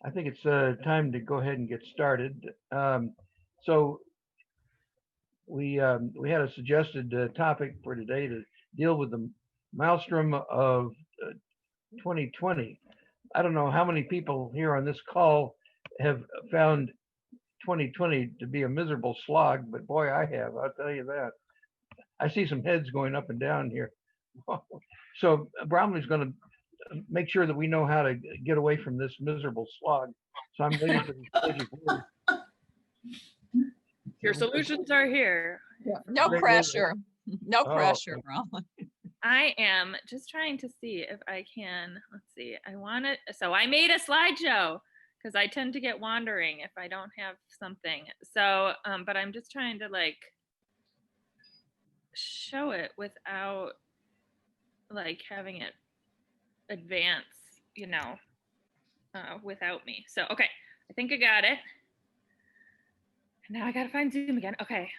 I think it's time to go ahead and get started. So we had a suggested topic for today to deal with the maelstrom of 2020. I don't know how many people here on this call have found 2020 to be a miserable slog, but boy, I have. I'll tell you that. I see some heads going up and down here. So Bromleigh's going to make sure that we know how to get away from this miserable slog. So I'm waiting for the magic word. Your solutions are here. No pressure. No pressure, Bromleigh. I am just trying to see if I can. Let's see. So I made a slideshow because I tend to get wandering if I don't have something. So, but I'm just trying to like show it without like having it advance, without me. So, okay, I think I got it. And now I got to find Zoom again. Okay.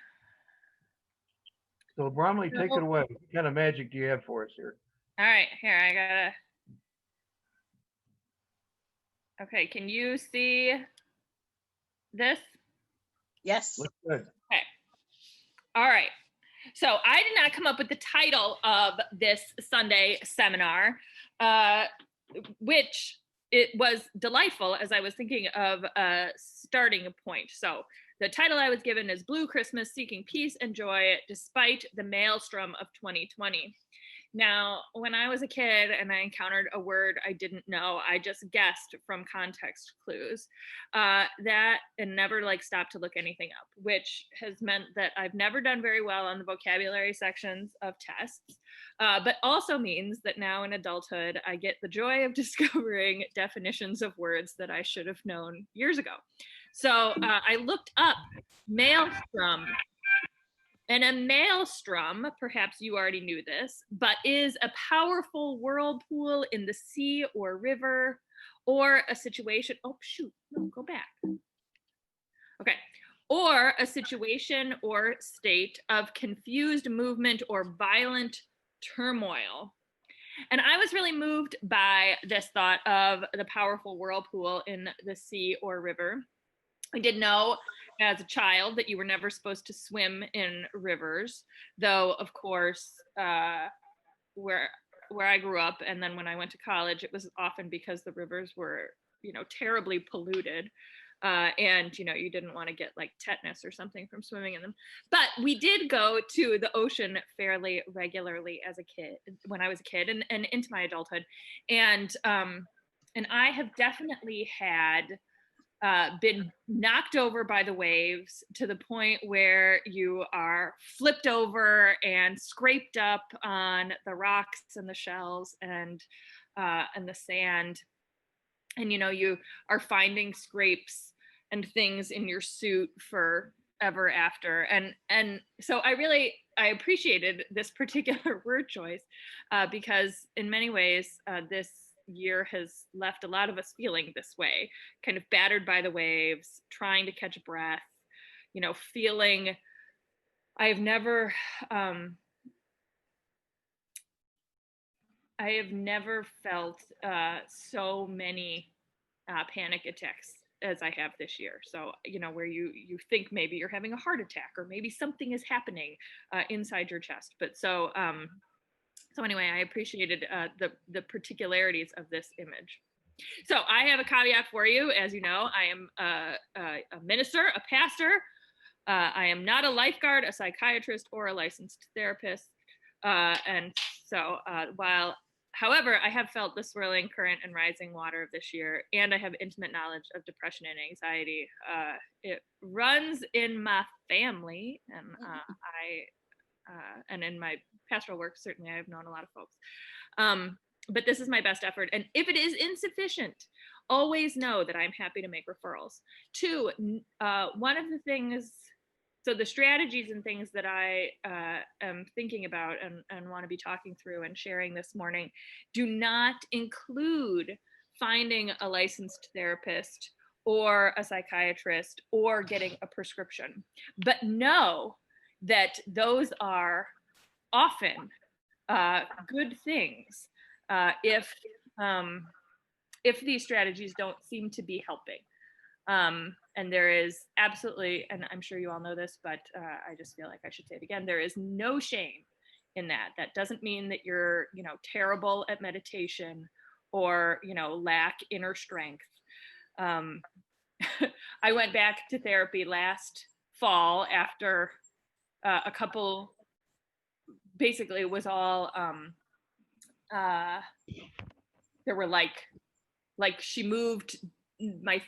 So Bromleigh, take it away. What kind of magic do you have for us here? All right, here, I gotta. Okay, can you see this? Yes. Looks good. Okay. All right. So I did not come up with the title of this Sunday seminar, which it was delightful as I was thinking of a starting point. So the title I was given is Blue Christmas, Seeking Peace and Joy Despite the Maelstrom of 2020. Now, when I was a kid and I encountered a word I didn't know, I just guessed from context clues that and never stopped to look anything up, which has meant that I've never done very well on the vocabulary sections of tests, but also means that now in adulthood, I get the joy of discovering definitions of words that I should have known years ago. So I looked up maelstrom. And a maelstrom, perhaps you already knew this, but is a powerful whirlpool in the sea or river, or a situation, oh shoot, no, go back. Okay, or a situation or state of confused movement or violent turmoil. And I was really moved by this thought of the powerful whirlpool in the sea or river. I did know as a child that you were never supposed to swim in rivers, though, of course, where I grew up and then when I went to college, it was often because the rivers were, terribly polluted. And, you didn't want to get like tetanus or something from swimming in them. But we did go to the ocean fairly regularly as a kid, when I was a kid and into my adulthood. And I have definitely had been knocked over by the waves to the point where you are flipped over and scraped up on the rocks and the shells and the sand, and you are finding scrapes and things in your suit forever after. And so I appreciated this particular word choice because in many ways this year has left a lot of us feeling this way, kind of battered by the waves, trying to catch breath, feeling I have never felt so many panic attacks as I have this year. So, where you think maybe you're having a heart attack or maybe something is happening inside your chest. But so anyway, I appreciated the particularities of this image. So I have a caveat for you. As you know, I am a minister, a pastor. I am not a lifeguard, a psychiatrist, or a licensed therapist. And so however, I have felt the swirling current and rising water of this year, and I have intimate knowledge of depression and anxiety. It runs in my family, and and in my pastoral work, certainly I've known a lot of folks. But this is my best effort. And if it is insufficient, always know that I'm happy to make referrals. Two, one of the things, so the strategies and things that I am thinking about and want to be talking through and sharing this morning do not include finding a licensed therapist or a psychiatrist or getting a prescription. But know that those are often good things if if these strategies don't seem to be helping. And there is absolutely, and I'm sure you all know this, but I just feel like I should say it again, there is no shame in that. That doesn't mean that you're, terrible at meditation or, lack inner strength. I went back to therapy last fall after a couple, basically it was all, there were like she moved, my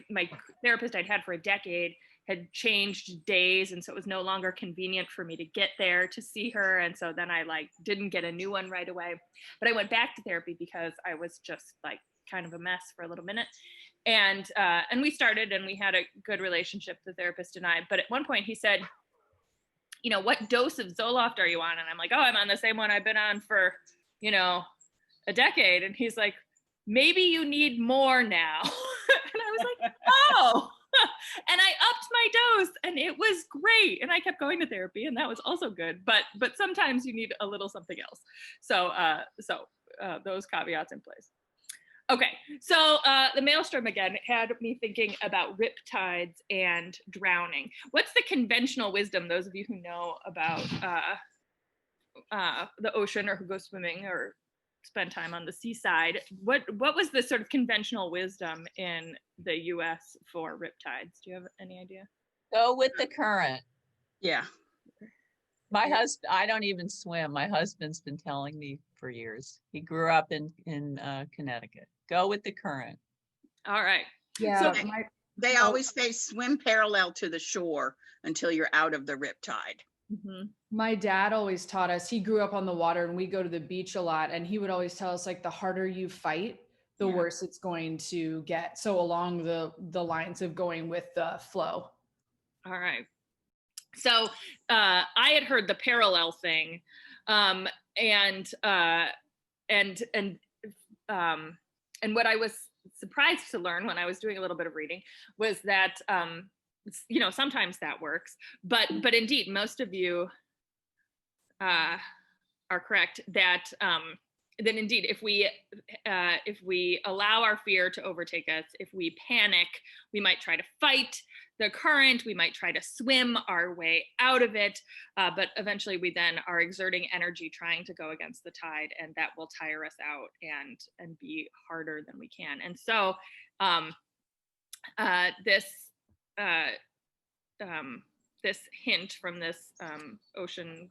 therapist I'd had for a decade had changed days, and so it was no longer convenient for me to get there to see her, and so then I didn't get a new one right away. But I went back to therapy because I was just kind of a mess for a little minute, and we started, and we had a good relationship, the therapist and I. But at one point he said, what dose of Zoloft are you on? And I'm like, oh, I'm on the same one I've been on for a decade. And he's like, maybe you need more now. And I was like, oh. And I upped my dose, and it was great. And I kept going to therapy, and that was also good. But sometimes you need a little something else. So those caveats in place. Okay, so the Maelstrom again had me thinking about riptides and drowning. What's the conventional wisdom, those of you who know about the ocean or who go swimming or spend time on the seaside, what was the sort of conventional wisdom in the US for riptides? Do you have any idea? Go with the current. Yeah. My husband, I don't even swim. My husband's been telling me for years. He grew up in Connecticut. Go with the current. All right. Yeah, So They always say swim parallel to the shore until you're out of the riptide. mhm. my dad always taught us, he grew up on the water and we go to the beach a lot, and he would always tell us the harder you fight, the Yeah. worse it's going to get. So along the lines of going with the flow. All right. So I had heard the parallel thing, and what I was surprised to learn when I was doing a little bit of reading was that sometimes that works, but indeed most of you are correct that indeed if we allow our fear to overtake us, if we panic, we might try to fight the current, we might try to swim our way out of it, but eventually we then are exerting energy trying to go against the tide, and that will tire us out and be harder than we can. And so this hint from this ocean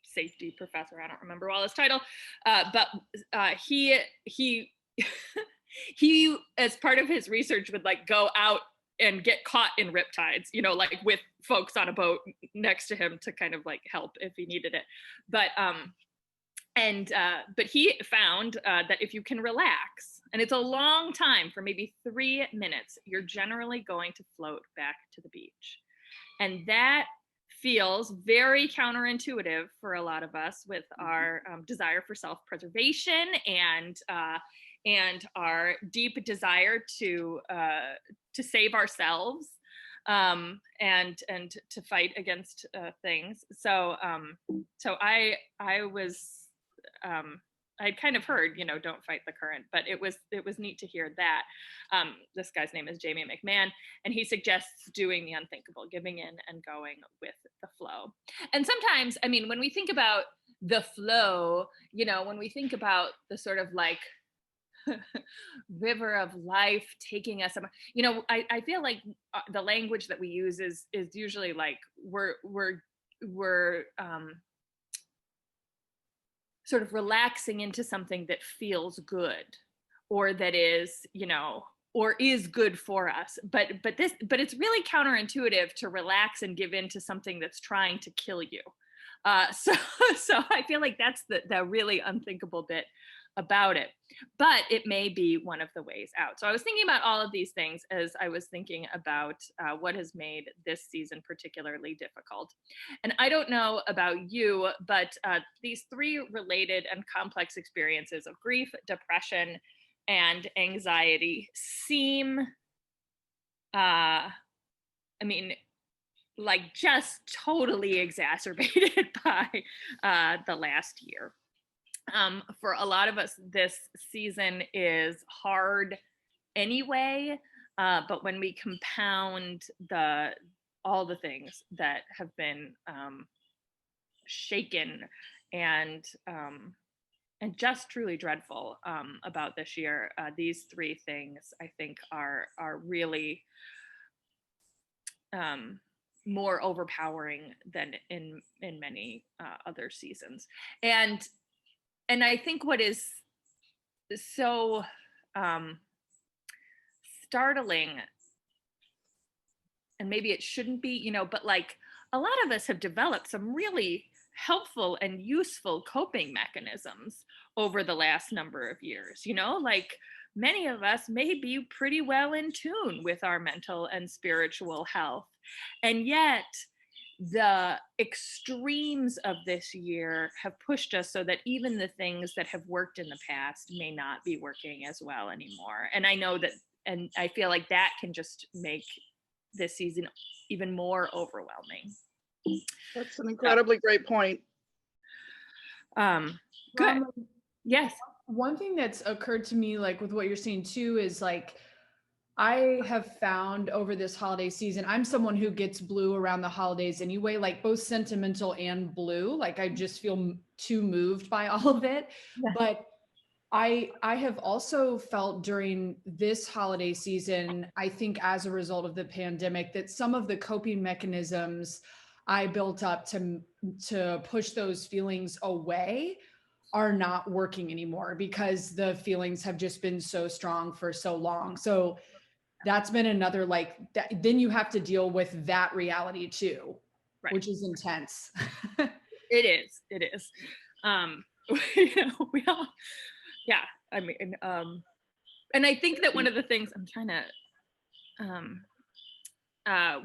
safety professor, I don't remember all his title, but he he as part of his research would go out and get caught in riptides, with folks on a boat next to him to kind of help if he needed it. But he found that if you can relax, and it's a long time, for maybe 3 minutes, you're generally going to float back to the beach. And that feels very counterintuitive for a lot of us with our desire for self-preservation and our deep desire to save ourselves and to fight against things. So I was I'd kind of heard, don't fight the current, but it was neat to hear that. This guy's name is Jamie McMahon, and he suggests doing the unthinkable, giving in and going with the flow. And sometimes, when we think about the flow, when we think about the sort of river of life taking us, I feel like the language that we use is usually we're sort of relaxing into something that feels good, or that is, or is good for us. But it's really counterintuitive to relax and give in to something that's trying to kill you. So I feel like that's the really unthinkable bit about it, but it may be one of the ways out. So I was thinking about all of these things as I was thinking about what has made this season particularly difficult. And I don't know about you, but these three related and complex experiences of grief, depression, and anxiety seem, just totally exacerbated by the last year. For a lot of us, this season is hard anyway. But when we compound all the things that have been shaken and just truly dreadful about this year, these three things I think are really more overpowering than in many other seasons. And I think what is so startling, and maybe it shouldn't be, but like a lot of us have developed some really helpful and useful coping mechanisms over the last number of years, like many of us may be pretty well in tune with our mental and spiritual health. And yet the extremes of this year have pushed us so that even the things that have worked in the past may not be working as well anymore. And I know that, and I feel like that can just make this season even more overwhelming. That's an incredibly great point. Good. Yes. One thing that's occurred to me, like with what you're saying too, is like, I have found over this holiday season, I'm someone who gets blue around the holidays anyway, like both sentimental and blue. Like I just feel too moved by all of it. Yeah. But I have also felt during this holiday season, I think as a result of the pandemic, that some of the coping mechanisms I built up to push those feelings away are not working anymore because the feelings have just been so strong for so long. So that's been another, like, then you have to deal with that reality too, right, which is intense. It is. We all, yeah. I mean, and I think that one of the things I'm trying to,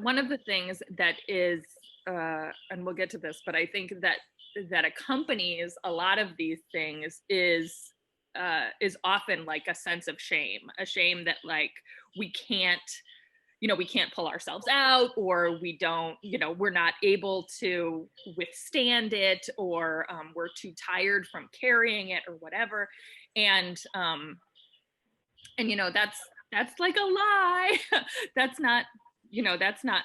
one of the things that is, and we'll get to this, but I think that accompanies a lot of these things is often like a sense of shame, a shame that like we can't pull ourselves out, or we don't, we're not able to withstand it, or we're too tired from carrying it or whatever. And that's like a lie. That's not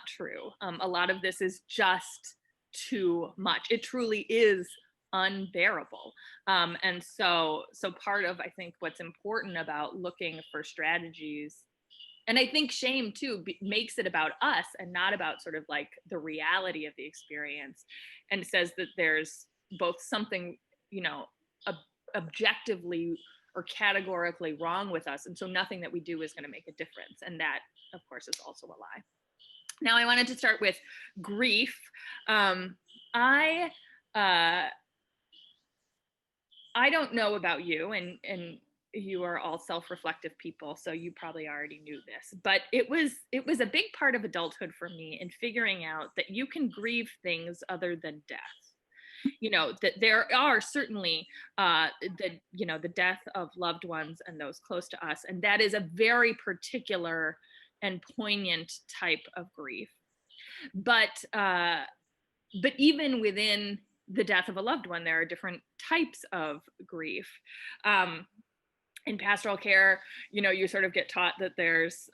true. A lot of this is just too much. It truly is unbearable. And so part of, I think, what's important about looking for strategies, and I think shame too makes it about us and not about sort of like the reality of the experience, and says that there's both something, objectively or categorically wrong with us, and so nothing that we do is going to make a difference. And that, of course, is also a lie. Now, I wanted to start with grief. I don't know about you, and you are all self-reflective people, so you probably already knew this, but it was a big part of adulthood for me in figuring out that you can grieve things other than death. That there are certainly the death of loved ones and those close to us, and that is a very particular and poignant type of grief. But even within the death of a loved one, there are different types of grief. In pastoral care, you sort of get taught that there's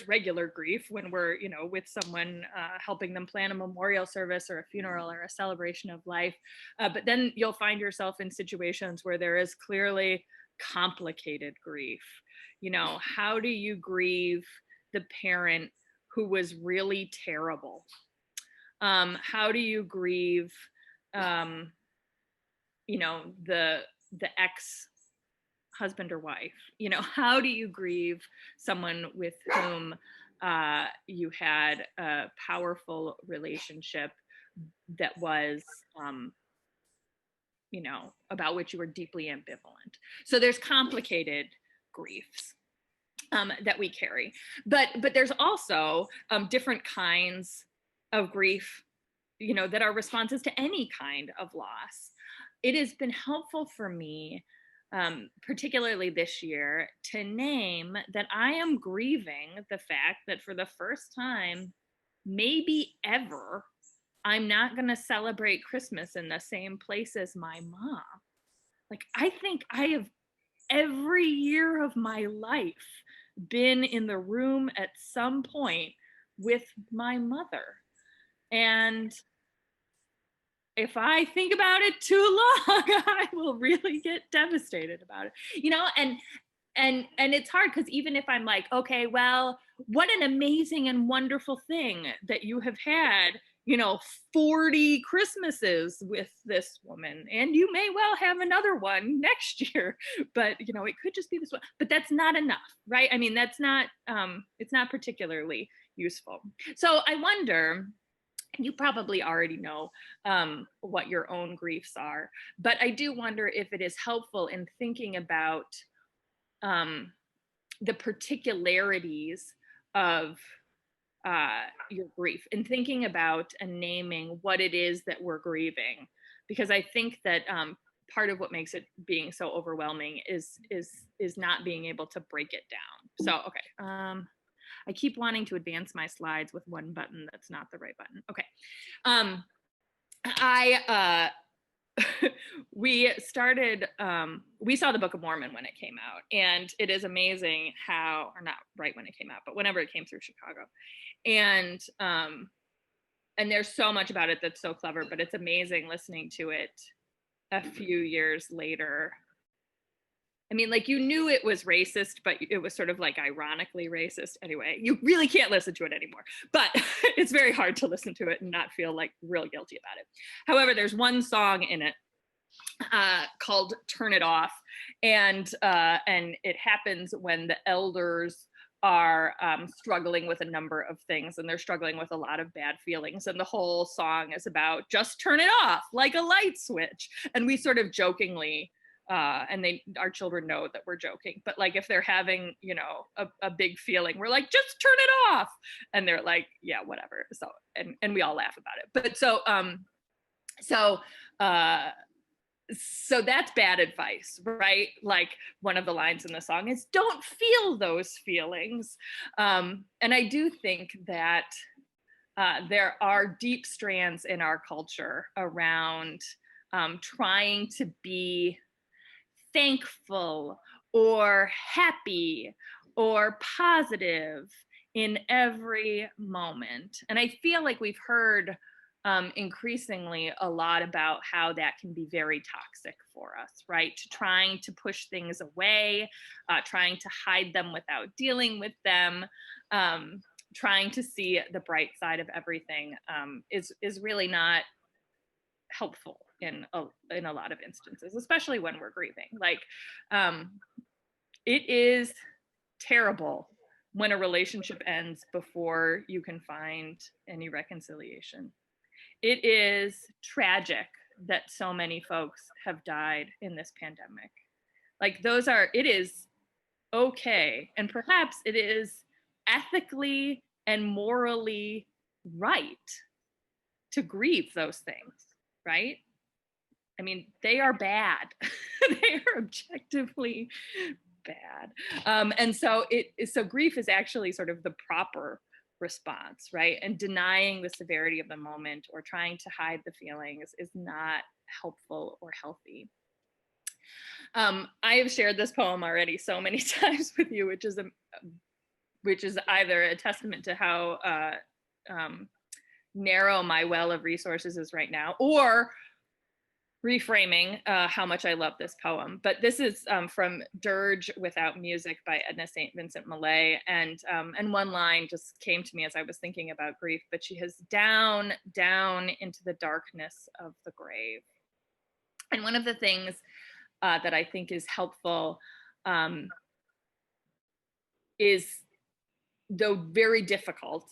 regular grief when we're, with someone, helping them plan a memorial service or a funeral or a celebration of life. But then you'll find yourself in situations where there is clearly complicated grief. How do you grieve the parent who was really terrible? How do you grieve, the ex-husband or wife? How do you grieve someone with whom you had a powerful relationship that was, about which you were deeply ambivalent? So there's complicated griefs that we carry, but there's also different kinds of grief, that are responses to any kind of loss. It has been helpful for me, particularly this year, to name that I am grieving the fact that for the first time, maybe ever, I'm not going to celebrate Christmas in the same place as my mom. Like, I think I have every year of my life been in the room at some point with my mother. And if I think about it too long, I will really get devastated about it, you know, and it's hard because even if I'm like, okay, well, what an amazing and wonderful thing that you have had, you know, 40 Christmases with this woman, and you may well have another one next year, but you know, it could just be this one, but that's not enough, right? I mean, that's not, it's not particularly useful. So I wonder, you probably already know what your own griefs are, but I do wonder if it is helpful in thinking about the particularities of your grief and thinking about and naming what it is that we're grieving, because I think that part of what makes it being so overwhelming is not being able to break it down. So okay, I keep wanting to advance my slides with one button that's not the right button. Okay, we saw the Book of Mormon when it came out, and it is amazing how, or not right when it came out, but whenever it came through Chicago, and there's so much about it that's so clever, but it's amazing listening to it a few years later. I mean, like, you knew it was racist, but it was sort of like ironically racist. Anyway, you really can't listen to it anymore, but it's very hard to listen to it and not feel like real guilty about it. However, there's one song in it called Turn It Off. And it happens when the elders are struggling with a number of things, and they're struggling with a lot of bad feelings. And the whole song is about just turn it off like a light switch. And we sort of jokingly, and our children know that we're joking, but like if they're having, you know, a big feeling, we're like, just turn it off. And they're like, yeah, whatever. So, and we all laugh about it. But so that's bad advice, right? Like one of the lines in the song is, don't feel those feelings. And I do think that there are deep strands in our culture around trying to be thankful or happy or positive in every moment. And I feel like we've heard increasingly a lot about how that can be very toxic for us, right? Trying to push things away, trying to hide them without dealing with them, trying to see the bright side of everything is really not helpful in a lot of instances, especially when we're grieving. Like, it is terrible when a relationship ends before you can find any reconciliation. It is tragic that so many folks have died in this pandemic. Like, it is okay, and perhaps it is ethically and morally right to grieve those things, right? I mean, they are bad. They are objectively bad. And so grief is actually sort of the proper response, right? And denying the severity of the moment or trying to hide the feelings is not helpful or healthy. I have shared this poem already so many times with you, which is either a testament to how narrow my well of resources is right now, or reframing how much I love this poem. But this is from Dirge Without Music by Edna St. Vincent Millay. And one line just came to me as I was thinking about grief, but she has down into the darkness of the grave. And one of the things that I think is helpful is, though very difficult,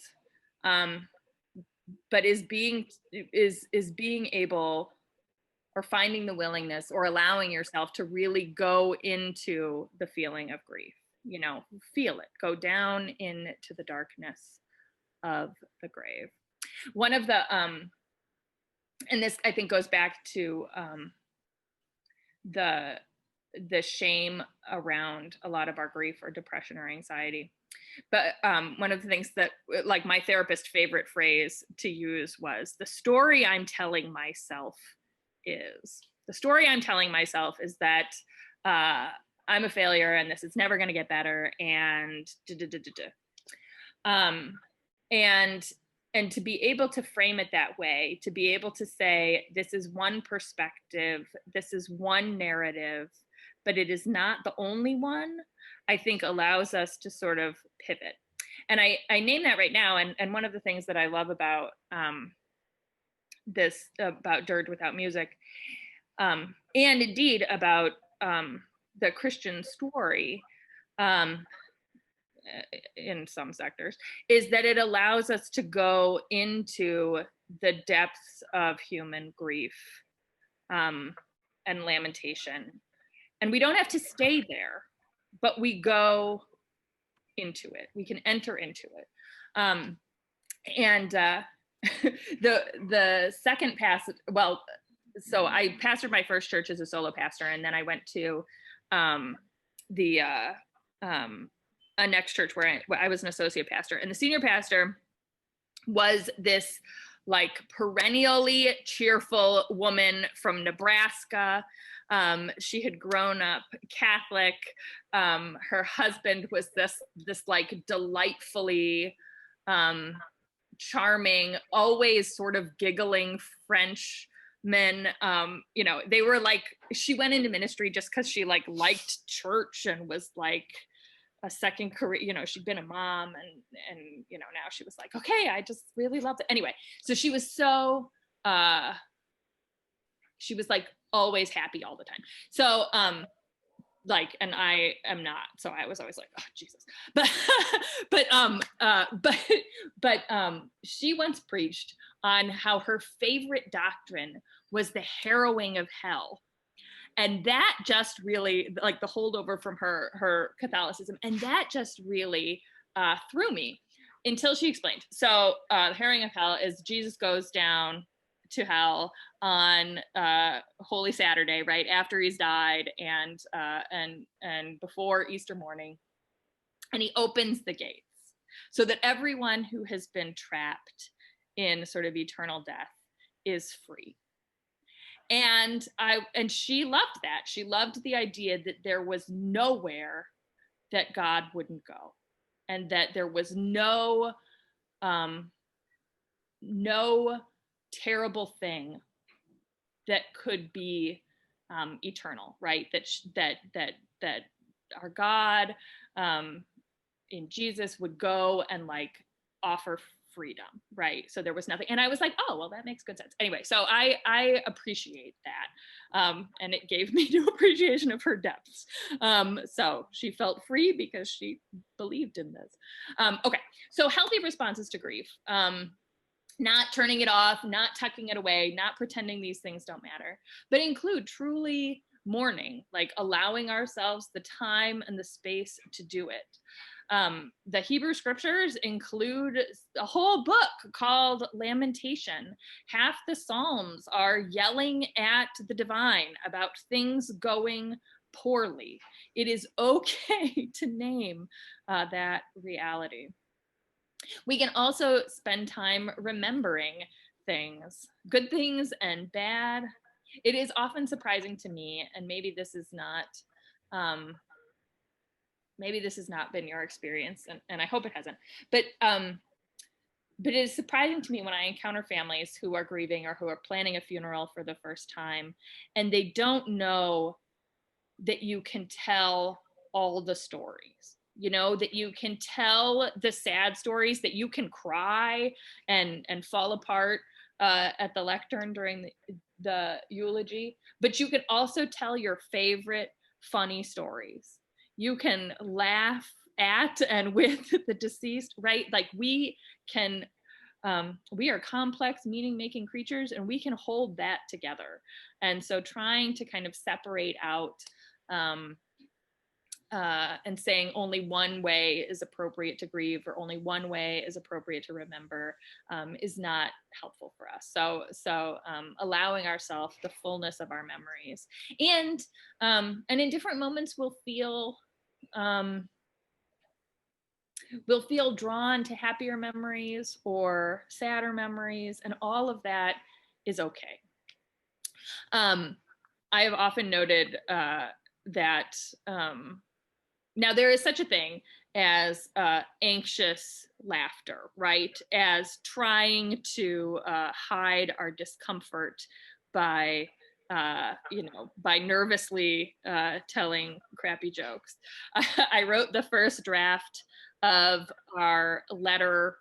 but is being able, or finding the willingness or allowing yourself to really go into the feeling of grief, you know, feel it, go down into the darkness of the grave. One of the, and this I think goes back to the shame around a lot of our grief or depression or anxiety. But one of the things that, like, my therapist's favorite phrase to use was, the story I'm telling myself is that I'm a failure and this is never going to get better, and and to be able to frame it that way, to be able to say, this is one perspective, this is one narrative, but it is not the only one, I think allows us to sort of pivot. And I name that right now. And one of the things that I love about this, about Dirge Without Music, and indeed about the Christian story, in some sectors, is that it allows us to go into the depths of human grief and lamentation. And we don't have to stay there, but we go into it. We can enter into it. The second passage, well, so I pastored my first church as a solo pastor, and then I went to a next church where I was an associate pastor, and the senior pastor was this like perennially cheerful woman from Nebraska. She had grown up Catholic. Her husband was this like delightfully charming, always sort of giggling Frenchman. You know, they were like, she went into ministry just because she like liked church and was like a second career, you know, she'd been a mom, and you know, now she was like, okay, I just really loved it. Anyway, so she was so she was like always happy all the time. So like, and I am not, so I was always like, oh Jesus. But she once preached on how her favorite doctrine was the harrowing of hell. And that just really, like the holdover from her Catholicism, and that just really threw me until she explained. So the harrowing of hell is Jesus goes down to hell on Holy Saturday, right after he's died, and before Easter morning, and he opens the gates so that everyone who has been trapped in sort of eternal death is free. And she loved that. She loved the idea that there was nowhere that God wouldn't go, and that there was no terrible thing that could be eternal, right? That our God in Jesus would go and like offer freedom, right? So there was nothing, and I was like, oh well, that makes good sense. Anyway, so I appreciate that, and it gave me new appreciation of her depths. So she felt free because she believed in this. Okay, so healthy responses to grief. Not turning it off, not tucking it away, not pretending these things don't matter, but include truly mourning, like allowing ourselves the time and the space to do it. The Hebrew scriptures include a whole book called Lamentation. Half the Psalms are yelling at the divine about things going poorly. It is okay to name that reality. We can also spend time remembering things, good things and bad. It is often surprising to me, and maybe this has not been your experience, and I hope it hasn't, but it is surprising to me when I encounter families who are grieving or who are planning a funeral for the first time, and they don't know that you can tell all the stories. You know, that you can tell the sad stories, that you can cry and fall apart at the lectern during the eulogy, but you can also tell your favorite funny stories. You can laugh at and with the deceased, right? Like we are complex meaning-making creatures, and we can hold that together. And so trying to kind of separate out and saying only one way is appropriate to grieve or only one way is appropriate to remember is not helpful for us. So allowing ourselves the fullness of our memories, and in different moments we'll feel drawn to happier memories or sadder memories, and all of that is okay. I have often noted that now there is such a thing as anxious laughter, right? As trying to hide our discomfort by by nervously telling crappy jokes. I wrote the first draft of our letter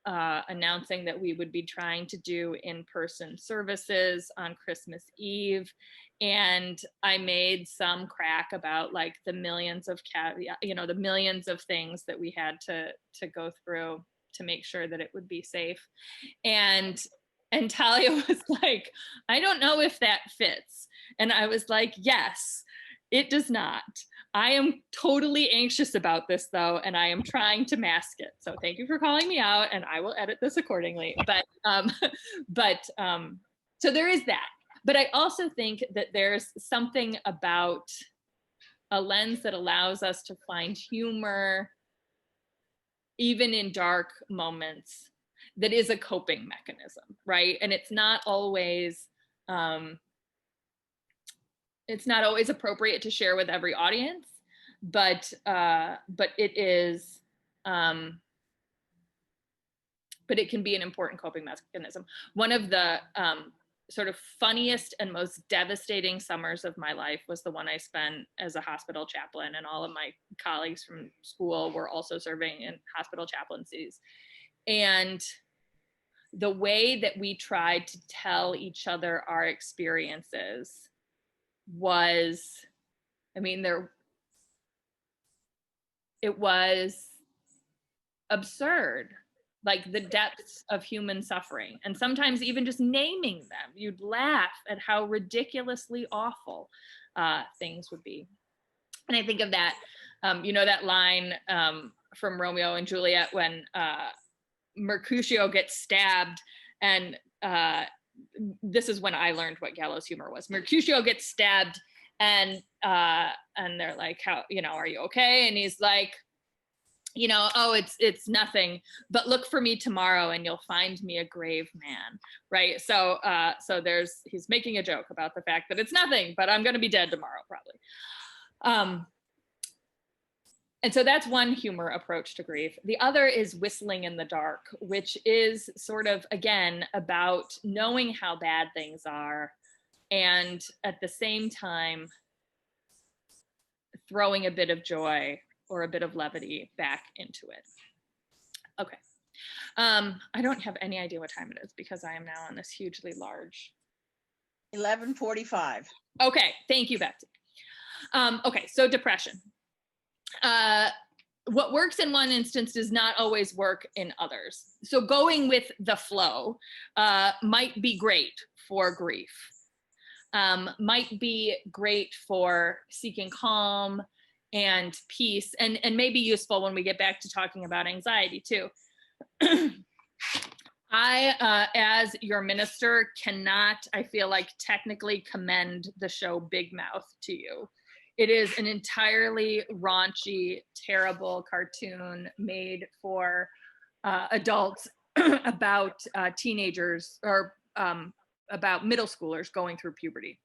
announcing that we would be trying to do in-person services on Christmas Eve. And I made some crack about like the millions of the millions of things that we had to go through to make sure that it would be safe. And Talia was like, I don't know if that fits. And I was like, yes, it does not. I am totally anxious about this though, and I am trying to mask it. So thank you for calling me out, and I will edit this accordingly. But so there is that. But I also think that there's something about a lens that allows us to find humor, even in dark moments, that is a coping mechanism, right? And it's not always appropriate to share with every audience, but it is, but it can be an important coping mechanism. One of the sort of funniest and most devastating summers of my life was the one I spent as a hospital chaplain, and all of my colleagues from school were also serving in hospital chaplaincies. And the way that we tried to tell each other our experiences was, it was absurd, like the depths of human suffering. And sometimes even just naming them, you'd laugh at how ridiculously awful things would be. And I think of that, that line from Romeo and Juliet when Mercutio gets stabbed, and this is when I learned what gallows humor was. Mercutio gets stabbed, and they're like, "How, are you okay?" And he's like, "Oh, it's nothing, but look for me tomorrow and you'll find me a grave man," right? So he's making a joke about the fact that it's nothing, but I'm going to be dead tomorrow probably. And so that's one humor approach to grief. The other is whistling in the dark, which is sort of, again, about knowing how bad things are and at the same time throwing a bit of joy or a bit of levity back into it. Okay. I don't have any idea what time it is because I am now on this hugely large. 11:45. Okay, thank you, Betsy. Okay, so depression. What works in one instance does not always work in others. So going with the flow might be great for grief, might be great for seeking calm and peace, and may be useful when we get back to talking about anxiety too. I, as your minister, cannot, I feel like, technically commend the show Big Mouth to you. It is an entirely raunchy, terrible cartoon made for adults about teenagers, or about middle schoolers going through puberty.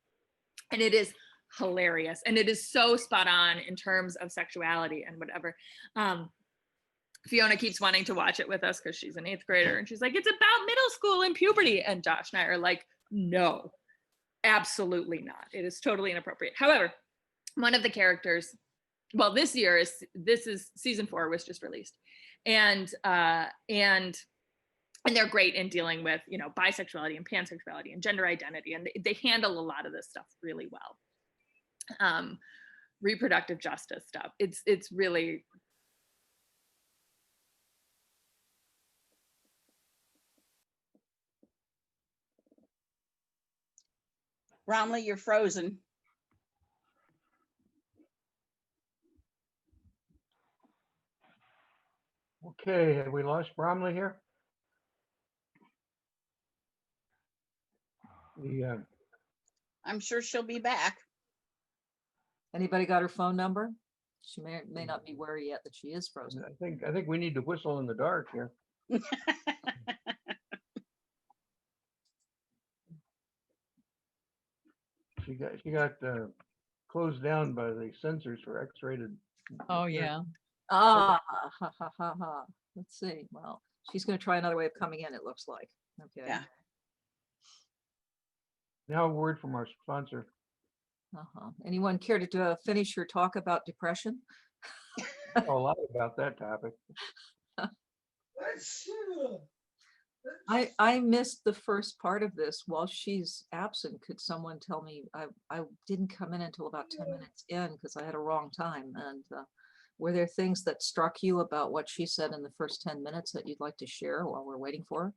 And it is hilarious. And it is so spot on in terms of sexuality and whatever. Fiona keeps wanting to watch it with us because she's an 8th grader. And she's like, it's about middle school and puberty. And Josh and I are like, no, absolutely not. It is totally inappropriate. However, one of the characters, well, this is season 4 was just released, and they're great in dealing with bisexuality and pansexuality and gender identity, and they handle a lot of this stuff really well. Reproductive justice stuff. It's really. Bromleigh, you're frozen. Okay, have we lost Bromleigh here? I'm sure she'll be back. Anybody got her phone number? She may not be wary yet that she is frozen. I think we need to whistle in the dark here. She got closed down by the censors for X-rated. Oh, yeah. Ha ha ha ha. Let's see. Well, she's gonna try another way of coming in, it looks like. Okay. Yeah. Now a word from our sponsor. Anyone care to finish your talk about depression? I know a lot about that topic. I missed the first part of this. While she's absent, could someone tell me? I didn't come in until about 10 minutes in because I had a wrong time. And were there things that struck you about what she said in the first 10 minutes that you'd like to share while we're waiting for her?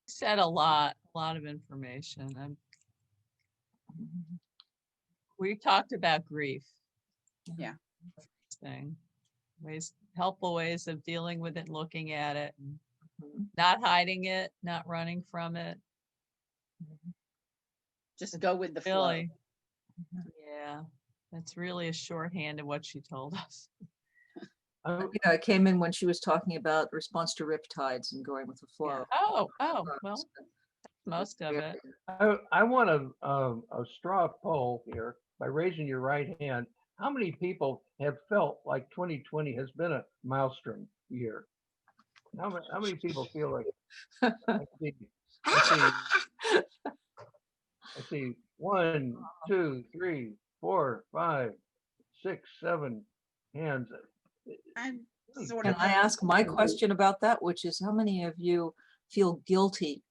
Said a lot of information. We talked about grief. Yeah. Thing. Helpful ways of dealing with it, looking at it, and not hiding it, not running from it. Just go with the flow. Really, yeah, that's really a shorthand of what she told us. Yeah, it came in when she was talking about response to riptides and going with the flow. Oh, well, most of it. I want a straw poll here by raising your right hand. How many people have felt like 2020 has been a Maelstrom year? How many people feel like? I see 1, 2, 3, 4, 5, 6, 7 hands. I'm sort Can of. I ask my question about that, which is how many of you feel guilty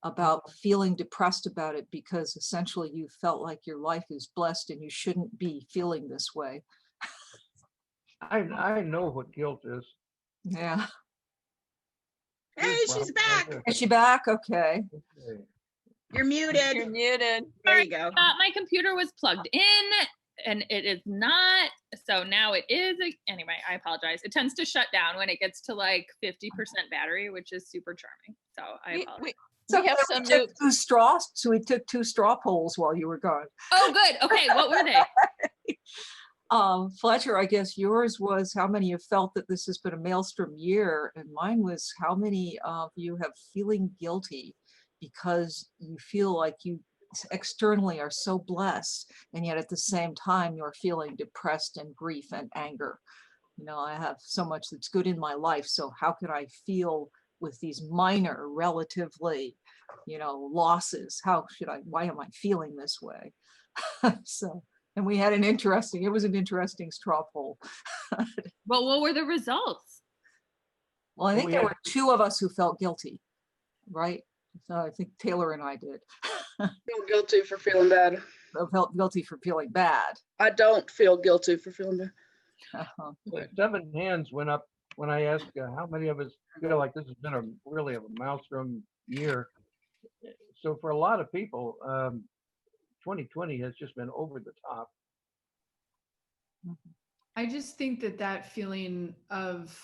about feeling depressed about it because essentially you felt like your life is blessed and you shouldn't be feeling this way? I know what guilt is. Yeah. Hey, she's back. Is she back? Okay. Okay. You're muted. You're muted. There you go. My computer was plugged in and it is not. So now it is. Anyway, I apologize. It tends to shut down when it gets to like 50% battery, which is super charming. So I apologize. We have some new. Two straws. So we took 2 straw polls while you were gone. Oh, good. Okay. What were they? Fletcher, I guess yours was how many have felt that this has been a Maelstrom year, and mine was how many of you have feeling guilty because you feel like you externally are so blessed, and yet at the same time you're feeling depressed and grief and anger. You know, I have so much that's good in my life, so how can I feel with these minor, relatively, losses? Why am I feeling this way? So. And we had it was an interesting straw poll. Well, what were the results? Well, I think there were 2 of us who felt guilty, right? So I think Taylor and I did. Feel guilty for feeling bad. Felt guilty for feeling bad. I don't feel guilty for feeling bad. Well, 7 hands went up when I asked how many of us feel like this has been really a Maelstrom year. So for a lot of people, 2020 has just been over the top. I just think that feeling of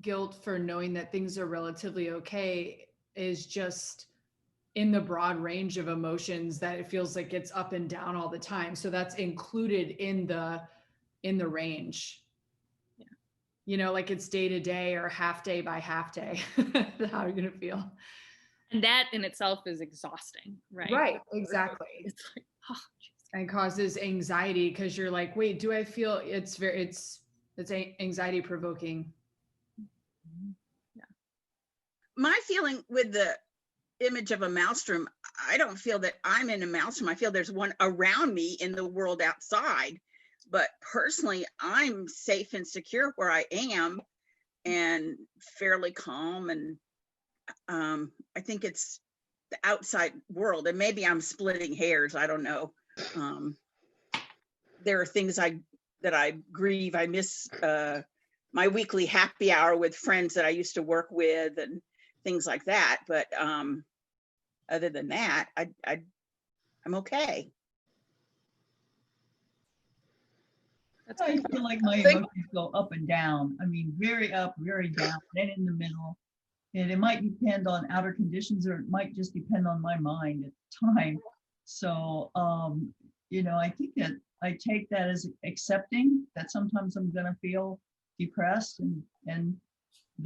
guilt for knowing that things are relatively okay is just in the broad range of emotions that it feels like it's up and down all the time. So that's included in the range. Yeah. Like it's day to day or half day by half day. How you're gonna feel. And that in itself is exhausting, right? Right, exactly. It's like, oh, and causes anxiety because you're like, wait, do I feel it's anxiety provoking. Yeah. My feeling with the image of a Maelstrom, I don't feel that I'm in a Maelstrom. I feel there's one around me in the world outside. But personally, I'm safe and secure where I am and fairly calm. And I think it's the outside world. And maybe I'm splitting hairs. I don't know. There are things that I grieve. I miss my weekly happy hour with friends that I used to work with and things like that. But other than that, I'm okay. I feel like my emotions go up and down. I mean, very up, very down, then in the middle. And it might depend on outer conditions, or it might just depend on my mind at the time. So, I think that I take that as accepting that sometimes I'm going to feel depressed, and then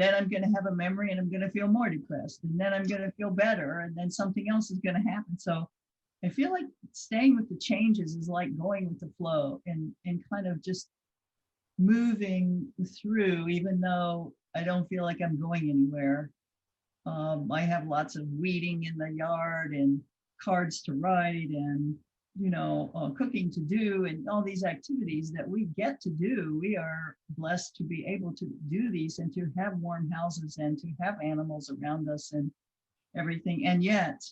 I'm going to have a memory and I'm going to feel more depressed, and then I'm going to feel better, and then something else is going to happen. So I feel like staying with the changes is like going with the flow and kind of just moving through, even though I don't feel like I'm going anywhere. I have lots of weeding in the yard and cards to write and, cooking to do and all these activities that we get to do. We are blessed to be able to do these and to have warm houses and to have animals around us and everything. And yet,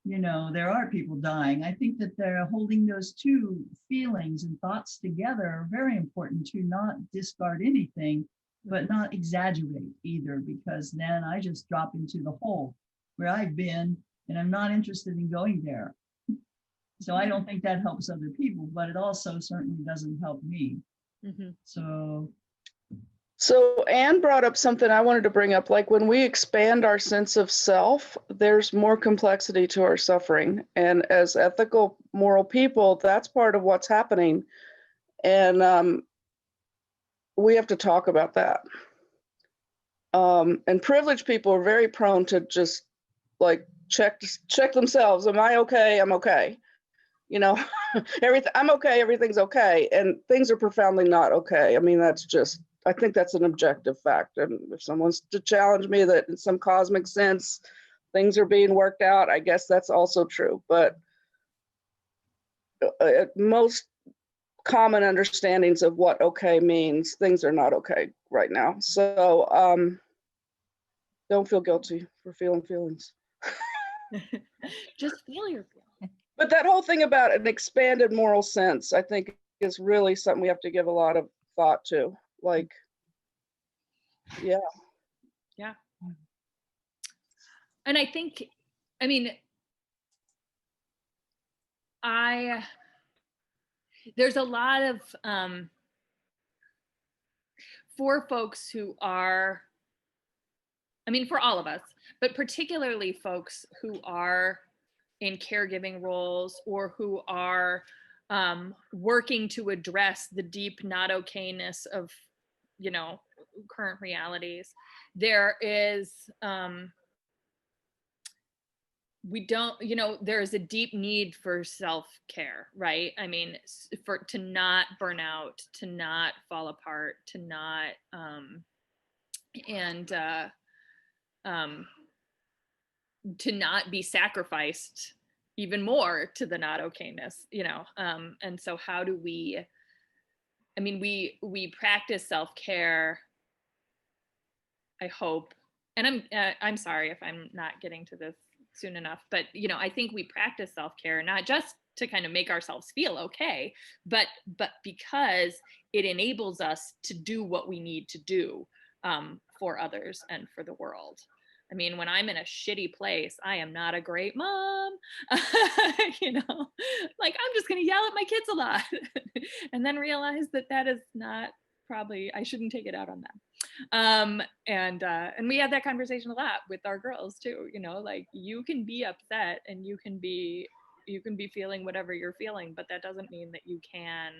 there are people dying. I think that they're holding those two feelings and thoughts together are very important, to not discard anything, but not exaggerate either, because then I just drop into the hole where I've been and I'm not interested in going there. So I don't think that helps other people, but it also certainly doesn't help me. Mm-hmm. So Anne brought up something I wanted to bring up, like when we expand our sense of self, there's more complexity to our suffering. And as ethical, moral people, that's part of what's happening. And we have to talk about that. And privileged people are very prone to just like check themselves. Am I okay? I'm okay. Everything, I'm okay, everything's okay. And things are profoundly not okay. I mean, I think that's an objective fact. And if someone's to challenge me that in some cosmic sense, things are being worked out, I guess that's also true. But most common understandings of what okay means, things are not okay right now. So don't feel guilty for feeling feelings. Just feel your feelings. But that whole thing about an expanded moral sense, I think, is really something we have to give a lot of thought to. Like, yeah. Yeah. And I think, there's a lot of, for folks who are, for all of us, but particularly folks who are in caregiving roles or who are working to address the deep not okayness of, current realities. There is, there is a deep need for self-care, right? To not burn out, to not fall apart, to not, to not be sacrificed even more to the not okayness, and so how do we, we practice self-care, I hope, and I'm sorry if I'm not getting to this soon enough, but I think we practice self-care not just to kind of make ourselves feel okay, but because it enables us to do what we need to do for others and for the world. When I'm in a shitty place, I am not a great mom. I'm just going to yell at my kids a lot and then realize that is not probably, I shouldn't take it out on them. And we have that conversation a lot with our girls too, you can be upset and you can be feeling whatever you're feeling, but that doesn't mean that you can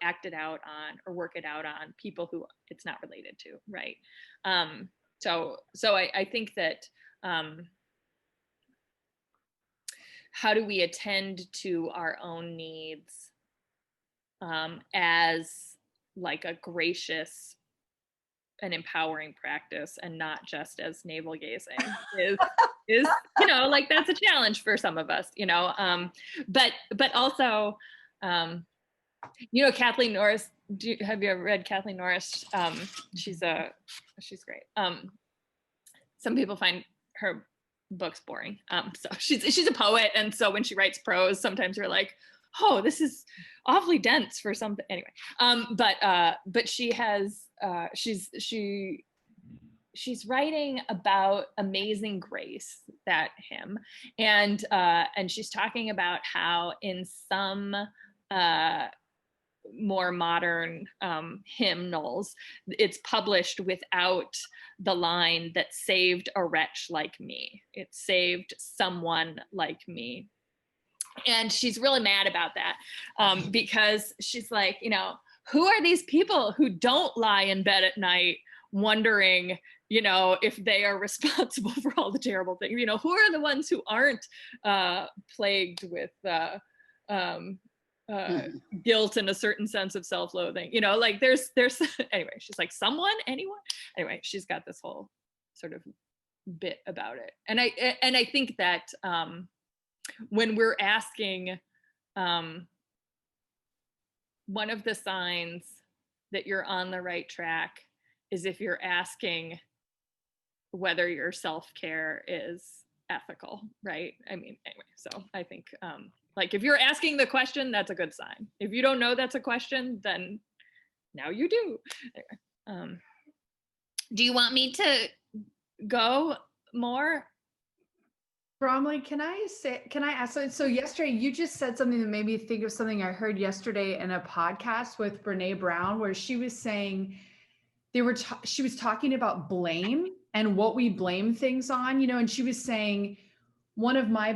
act it out on or work it out on people who it's not related to, right? So I think that how do we attend to our own needs as like a gracious and empowering practice, and not just as navel gazing is that's a challenge for some of us, but also Kathleen Norris. Have you ever read Kathleen Norris? She's great. Some people find her books boring. So she's a poet, and so when she writes prose, sometimes you're like, oh, this is awfully dense for something. Anyway, but she has she's writing about Amazing Grace, that hymn, and she's talking about how in some more modern hymnals, it's published without the line that saved a wretch like me. It saved someone like me. And she's really mad about that because she's like, who are these people who don't lie in bed at night wondering, you know, if they are responsible for all the terrible things. You know, who are the ones who aren't plagued with guilt and a certain sense of self-loathing? You know, like there's anyway, she's like, someone, anyone? Anyway, she's got this whole sort of bit about it. And I think that when we're asking, one of the signs that you're on the right track is if you're asking whether your self-care is ethical, right? I mean, anyway, so I think like if you're asking the question, that's a good sign. If you don't know that's a question, then now you do. Anyway, do you want me to go more? Bromleigh, can I ask, so yesterday you just said something that made me think of something I heard yesterday in a podcast with Brene Brown, where she was saying she was talking about blame and what we blame things on, you know, and she was saying one of her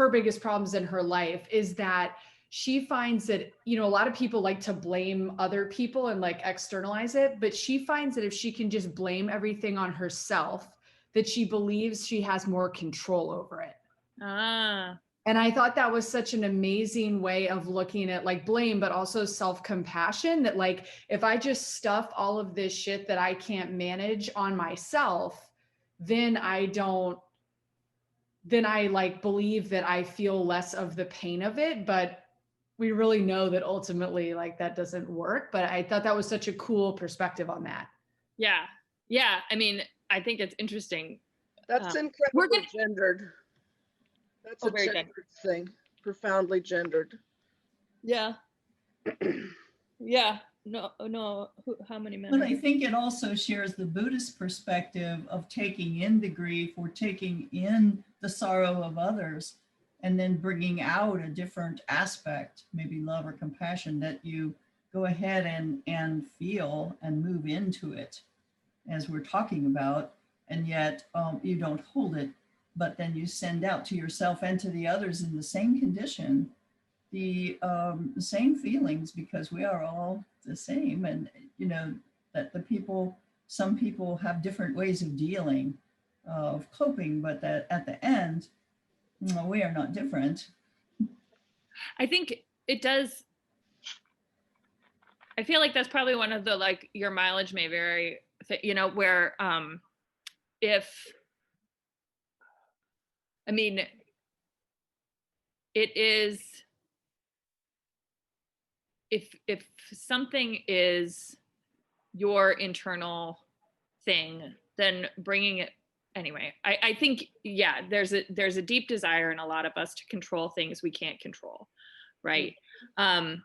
biggest problems in her life is that she finds that, you know, a lot of people like to blame other people and like externalize it, but she finds that if she can just blame everything on herself, that she believes she has more control over it. And I thought that was such an amazing way of looking at like blame, but also self-compassion, that like, if I just stuff all of this shit that I can't manage on myself, then I like believe that I feel less of the pain of it. But we really know that ultimately like that doesn't work. But I thought that was such a cool perspective on that. Yeah. Yeah. I mean, I think it's interesting. That's incredibly gendered. That's a gendered thing, profoundly gendered. Yeah. Yeah. No. How many men? But I think it also shares the Buddhist perspective of taking in the grief or taking in the sorrow of others and then bringing out a different aspect, maybe love or compassion, that you go ahead and feel and move into it, as we're talking about, and yet you don't hold it, but then you send out to yourself and to the others in the same condition, the same feelings, because we are all the same. And you know that some people have different ways of dealing, of coping, but that at the end, we are not different. I think it does. I feel like that's probably one of the, like, your mileage may vary, you know, where it is, if something is your internal thing, then bringing it anyway. I think, yeah, there's a deep desire in a lot of us to control things we can't control, right? And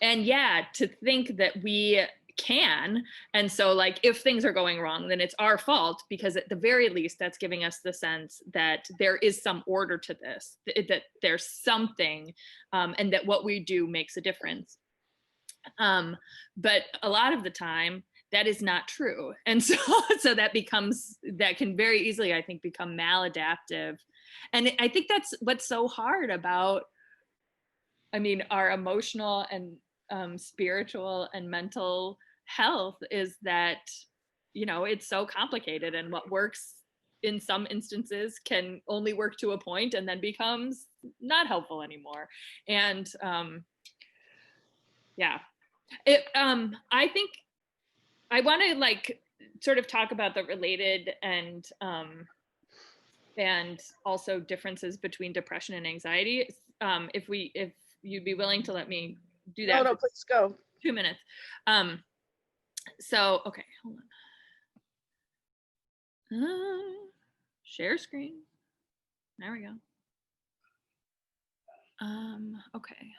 yeah, to think that we can. And so like, if things are going wrong, then it's our fault, because at the very least, that's giving us the sense that there is some order to this, that there's something, and that what we do makes a difference. But a lot of the time, that is not true. And so that can very easily, I think, become maladaptive. And I think that's what's so hard about, our emotional and spiritual and mental health, is that, it's so complicated, and what works in some instances can only work to a point and then becomes not helpful anymore. And I think I want to like sort of talk about the related and also differences between depression and anxiety. If you'd be willing to let me do that. No, please go. 2 minutes. So, okay, hold on. Share screen. There we go. Okay.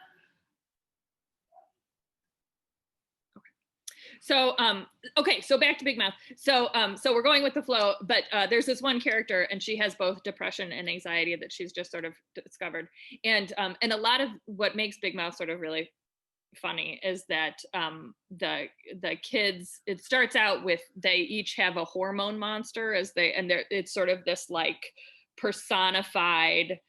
So, so back to Big Mouth. So we're going with the flow, but there's this one character, and she has both depression and anxiety that she's just sort of discovered. And a lot of what makes Big Mouth sort of really funny is that the kids, it starts out with, they each have a hormone monster it's sort of this like personified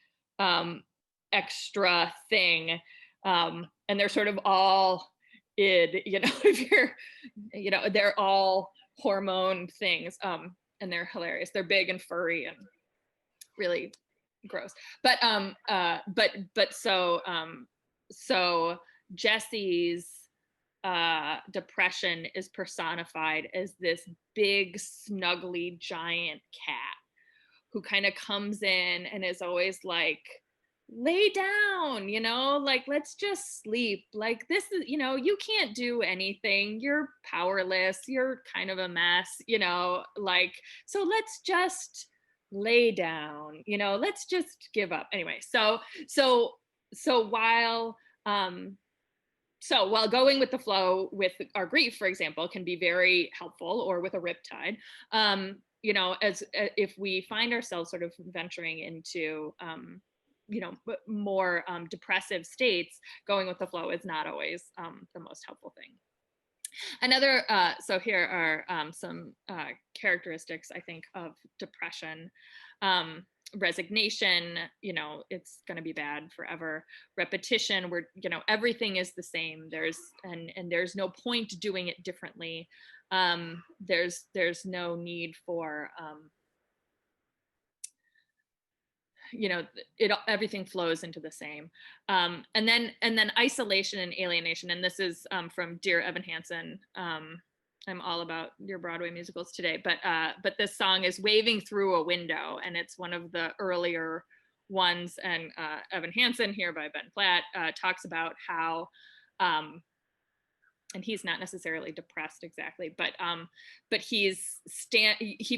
extra thing, and they're sort of all id, if you're, they're all hormone things. And they're hilarious. They're big and furry and really gross. But so Jesse's depression is personified as this big, snuggly, giant cat who kind of comes in and is always like, lay down, like, let's just sleep. Like, this is, you can't do anything. You're powerless. You're kind of a mess, like, so let's just lay down, let's just give up. Anyway, so while going with the flow with our grief, for example, can be very helpful, or with a riptide, as if we find ourselves sort of venturing into more depressive states, going with the flow is not always the most helpful thing. Another, so here are some characteristics, I think, of depression. Resignation, it's going to be bad forever. Repetition, where, everything is the same. There's no point doing it differently. There's no need for, everything flows into the same. And then isolation and alienation. And this is from Dear Evan Hansen. I'm all about your Broadway musicals today, but this song is Waving Through a Window, and it's one of the earlier ones. And Evan Hansen, here by Ben Platt, talks about how, and he's not necessarily depressed exactly, but he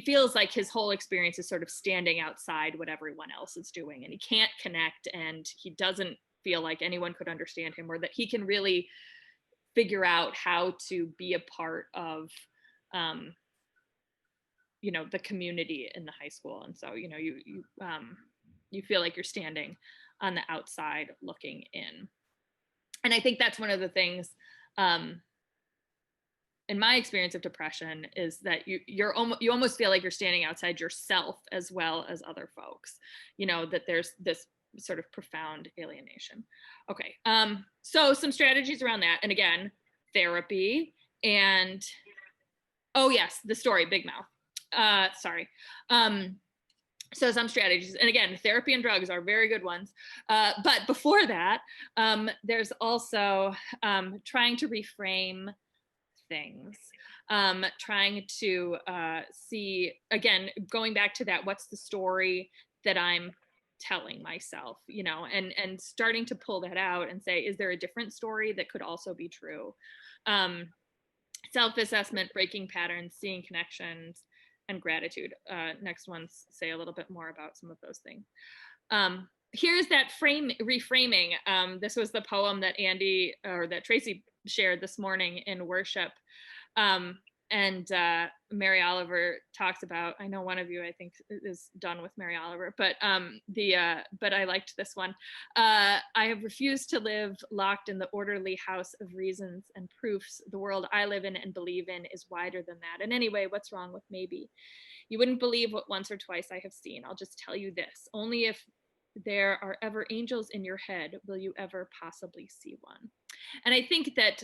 feels like his whole experience is sort of standing outside what everyone else is doing, and he can't connect, and he doesn't feel like anyone could understand him, or that he can really figure out how to be a part of the community in the high school. And so you feel like you're standing on the outside looking in. And I think that's one of the things in my experience of depression, is that you almost feel like you're standing outside yourself as well as other folks, that there's this sort of profound alienation. Okay, so some strategies around that. And again, therapy and, oh yes, the story, Big Mouth. Sorry. So some strategies, and again, therapy and drugs are very good ones. But before that, there's also trying to reframe things, trying to see, again, going back to that, what's the story that I'm telling myself, and starting to pull that out and say, is there a different story that could also be true? Self-assessment, breaking patterns, seeing connections, and gratitude. Next ones say a little bit more about some of those things. Here's that reframing. This was the poem that that Tracy shared this morning in worship. And Mary Oliver talks about, I know one of you, I think, is done with Mary Oliver, but I liked this one. I have refused to live locked in the orderly house of reasons and proofs. The world I live in and believe in is wider than that. And anyway, what's wrong with maybe? You wouldn't believe what once or twice I have seen. I'll just tell you this. Only if there are ever angels in your head will you ever possibly see one. And I think that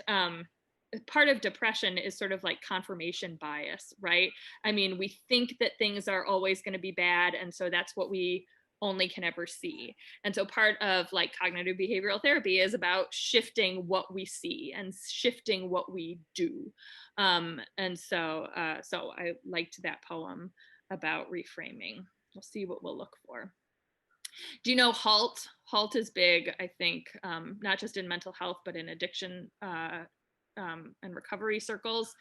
part of depression is sort of like confirmation bias, right? I mean, we think that things are always going to be bad, and so that's what we only can ever see. And so part of like cognitive behavioral therapy is about shifting what we see and shifting what we do. And so I liked that poem about reframing. We'll see what we'll look for. Do you know HALT? HALT is big, I think, not just in mental health, but in addiction and recovery circles.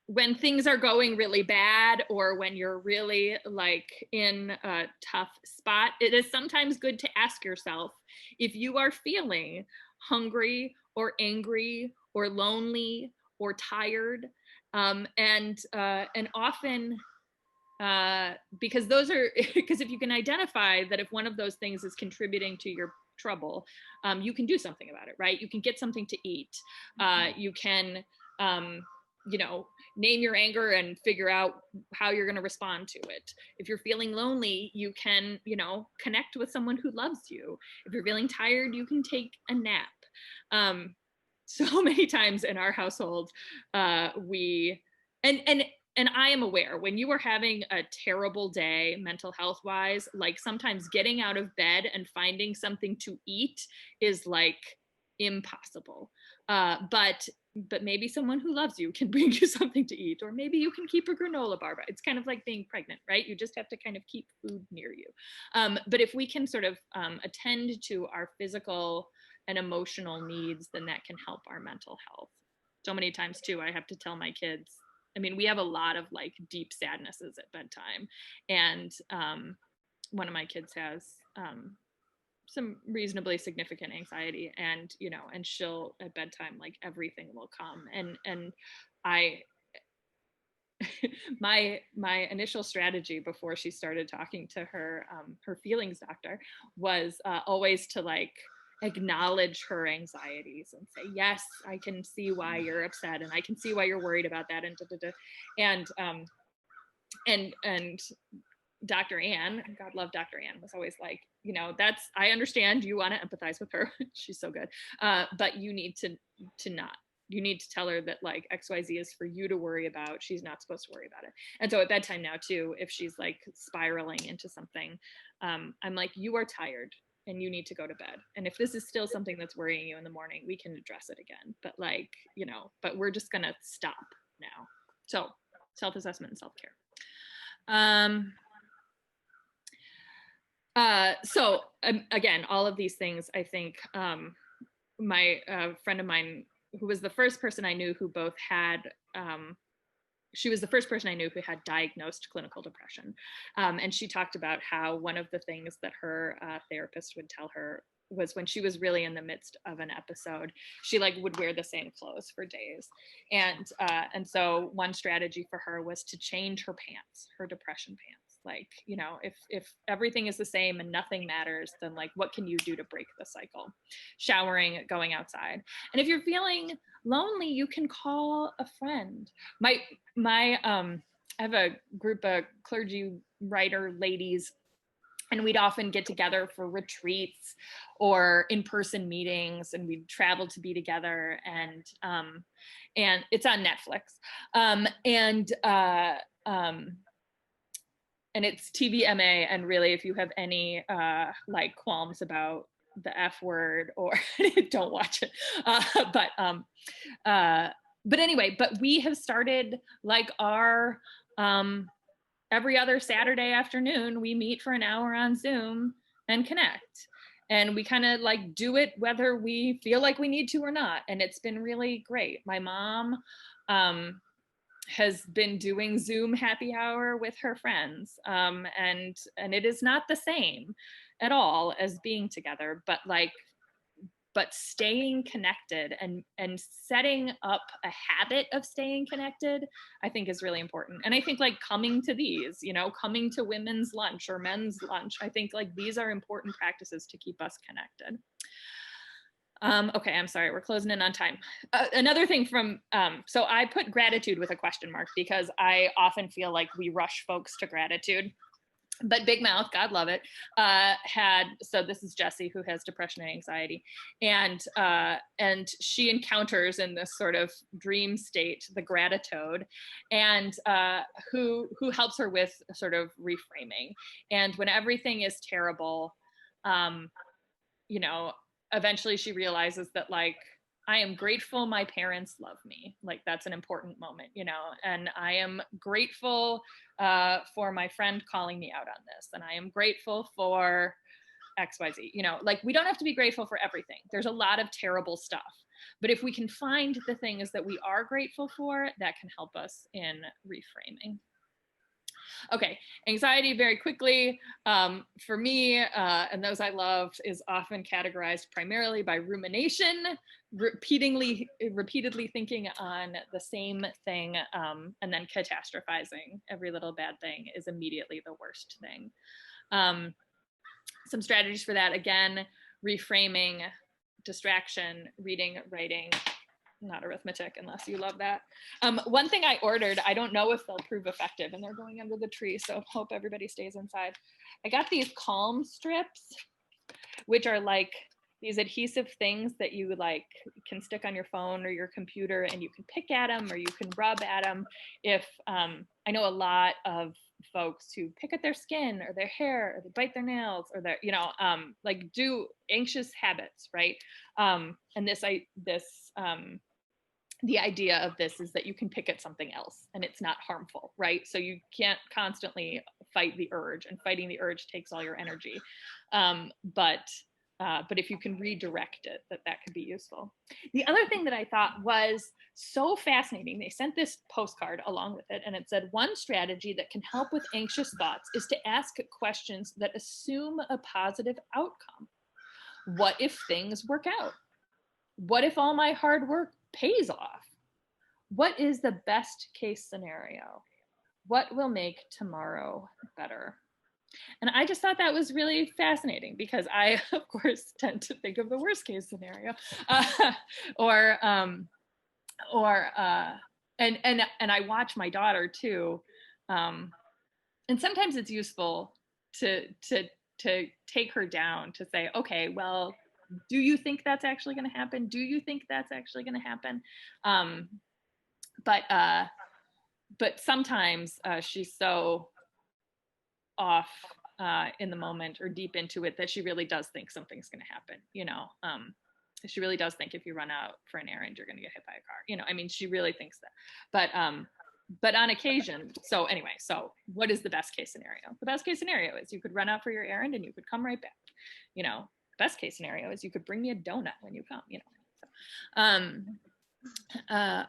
When things are going really bad, or when you're really like in a tough spot, it is sometimes good to ask yourself if you are feeling hungry or angry or lonely or tired. And often, because if you can identify that if one of those things is contributing to your trouble, you can do something about it, right? You can get something to eat. You can name your anger and figure out how you're going to respond to it. If you're feeling lonely, you can, connect with someone who loves you. If you're feeling tired, you can take a nap. So many times in our household, and I am aware when you are having a terrible day, mental health wise, like sometimes getting out of bed and finding something to eat is like impossible. But maybe someone who loves you can bring you something to eat, or maybe you can keep a granola bar. It's kind of like being pregnant, right? You just have to kind of keep food near you. But if we can sort of attend to our physical and emotional needs, then that can help our mental health. So many times too, I have to tell my kids, we have a lot of like deep sadnesses at bedtime. And one of my kids has some reasonably significant anxiety, and she'll at bedtime, like everything will come. And I my initial strategy before she started talking to her feelings doctor was always to like acknowledge her anxieties and say, yes, I can see why you're upset, and I can see why you're worried about that, and Dr. Ann, God love Dr. Ann, was always like, I understand you want to empathize with her. She's so good. But you need to not. You need to tell her that like XYZ is for you to worry about. She's not supposed to worry about it. And so at bedtime now too, if she's like spiraling into something, I'm like, you are tired and you need to go to bed. And if this is still something that's worrying you in the morning, we can address it again. But like, but we're just gonna stop now. So self-assessment and self-care. So again, all of these things, I think, my friend of mine, who was the first person I knew who both had, she was the first person I knew who had diagnosed clinical depression. And she talked about how one of the things that her therapist would tell her was when she was really in the midst of an episode, she like would wear the same clothes for days. And so one strategy for her was to change her pants, her depression pants. Like, if everything is the same and nothing matters, then like, what can you do to break the cycle? Showering, going outside. And if you're feeling lonely, you can call a friend. I have a group of clergy writer ladies, and we'd often get together for retreats or in-person meetings, and we'd travel to be together, and it's on Netflix. And it's TVMA, and really, if you have any like qualms about the F word, or don't watch it. But anyway, but we have started like our every other Saturday afternoon, we meet for an hour on Zoom and connect. And we kind of like do it whether we feel like we need to or not. And it's been really great. My mom has been doing Zoom happy hour with her friends. And it is not the same at all as being together, but staying connected and setting up a habit of staying connected, I think is really important. And I think like coming to these, coming to women's lunch or men's lunch, I think like these are important practices to keep us connected. Okay, I'm sorry, we're closing in on time. Another thing from, so I put gratitude with a question mark because I often feel like we rush folks to gratitude. But Big Mouth, God love it, so this is Jessie, who has depression and anxiety, and she encounters in this sort of dream state the gratitude, and who helps her with sort of reframing. And when everything is terrible, eventually she realizes that like, I am grateful my parents love me. Like that's an important moment, and I am grateful for my friend calling me out on this. And I am grateful for XYZ, like we don't have to be grateful for everything. There's a lot of terrible stuff, but if we can find the things that we are grateful for, that can help us in reframing. Okay, anxiety very quickly, for me, and those I loved, is often categorized primarily by rumination, repeatedly thinking on the same thing, and then catastrophizing. Every little bad thing is immediately the worst thing. Some strategies for that, again, reframing, distraction, reading, writing, not arithmetic unless you love that. One thing I ordered, I don't know if they'll prove effective, and they're going under the tree, so hope everybody stays inside. I got these calm strips, which are like these adhesive things that you like can stick on your phone or your computer, and you can pick at them or you can rub at them. If I know a lot of folks who pick at their skin or their hair, or they bite their nails, or their, like do anxious habits, right? And the idea of this is that you can pick at something else and it's not harmful, right? So you can't constantly fight the urge, and fighting the urge takes all your energy. But if you can redirect it, that could be useful. The other thing that I thought was so fascinating, they sent this postcard along with it, and it said, one strategy that can help with anxious thoughts is to ask questions that assume a positive outcome. What if things work out? What if all my hard work pays off? What is the best case scenario? What will make tomorrow better? And I just thought that was really fascinating, because I, of course, tend to think of the worst case scenario, and I watch my daughter too, and sometimes it's useful to take her down, to say, okay, well, do you think that's actually going to happen? Do you think that's actually going to happen? But sometimes she's so off in the moment or deep into it that she really does think something's going to happen. She really does think if you run out for an errand, you're going to get hit by a car. I mean, she really thinks that. But on occasion, so anyway, so what is the best case scenario? The best case scenario is you could run out for your errand and you could come right back. Best case scenario is you could bring me a donut when you come.